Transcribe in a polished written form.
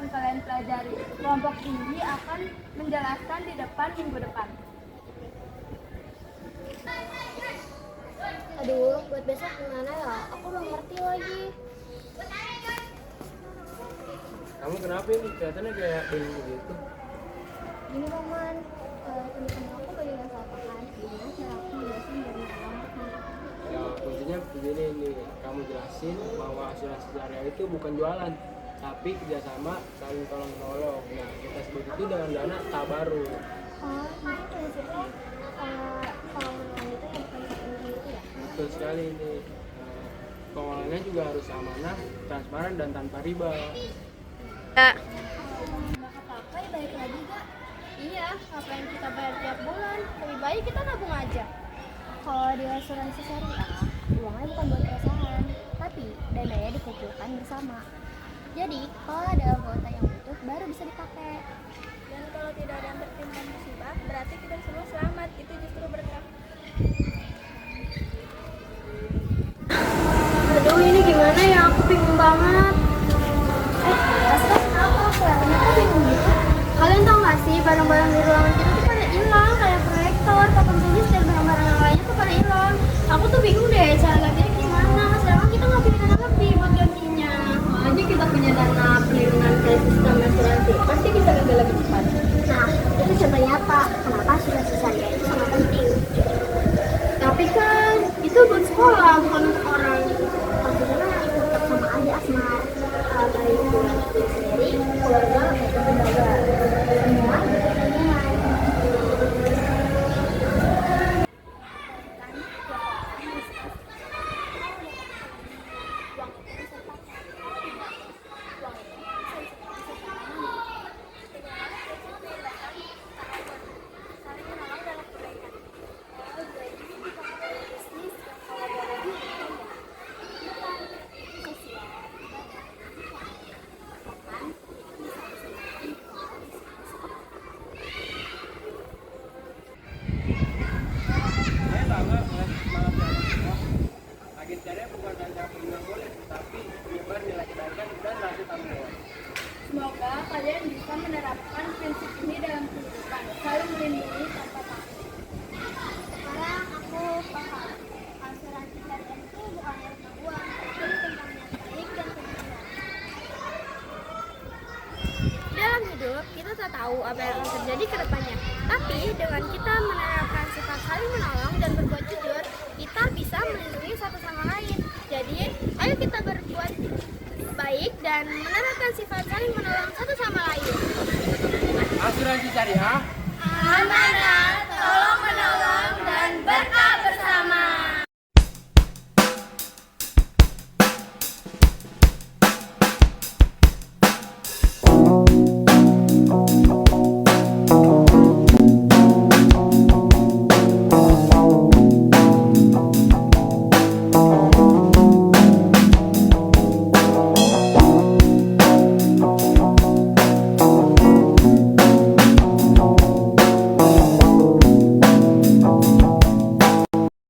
akan kalian pelajari. Kelompok ini akan menjelaskan di depan minggu depan. Aduh, buat besok gimana ya? Aku belum ngerti lagi. Kamu kenapa ini? Kelihatannya kayak bingung gitu. Gini Roman, teman-teman aku banyak yang salah paham. Gimana cara aku jelasin biar mereka ngerti? Ya kuncinya begini nih, kamu jelasin bahwa asuransi syariah itu bukan jualan, tapi kerjasama saling tolong menolong. Nah, kita sebut itu dengan dana tabaruk. Oh, mungkin prinsipnya kalau menolong itu yang bukan seperti itu ya? Betul sekali ini. Pengelolaannya juga harus amanah, transparan dan tanpa riba. Nggak apa-apa, balik lagi gak? Iya, ngapain kita bayar tiap bulan? Lebih baik kita nabung aja. Kalau di asuransi syariah, uangnya bukan buat perusahaan, tapi dananya dikumpulkan bersama. Jadi, kalau ada anggota yang butuh, baru bisa dipakai. Dan kalau tidak ada yang tertimpa musibah, berarti kita semua selamat. Itu justru berkah. Aduh, ini gimana ya? Aku bingung banget. Asal kenapa? Kelihatannya kok bingung gitu. Kalian tau gak sih, barang-barang di ruangan kita tuh pada hilang, kayak proyektor, papan tulis, dan barang-barang yang lainnya tuh pada hilang. Aku tuh bingung deh, cara gantinya gimana. Sedangkan kita nggak punya dana lebih buat gantinya. Aja kita punya dana pelindungan kayak sistem asuransi, pasti bisa ganti lebih cepat. Nah, itu contoh nyata kenapa asuransi syariah itu sangat penting. Tapi kan itu buat sekolah, bukan untuk orang. Maksudnya tetap sama aja Asmar. Baik buat diri sendiri, keluarga, maupun lembaga. Semua berkepentingan. Saya bangga melihat semangat kalian semua. Agen syariah bukan hanya pelindung boleh, tapi menyebar nilai kebaikan dan rasa tanggung jawab. Semoga kalian bisa menerapkan prinsip ini dalam kehidupan, saling melindungi tanpa takut. Sekarang aku paham. Asuransi syariah itu bukan tentang uang, tapi tentang niat baik dan kebenaran. Dalam hidup, kita tak tahu apa yang akan terjadi ke depannya. Tapi dengan kita menerapkan sifat saling menolong dan berbuat jujur, kita bisa melindungi satu sama lain. Jadi, ayo kita berbuat baik dan menerapkan sifat saling menolong satu sama lain. Asuransi syariah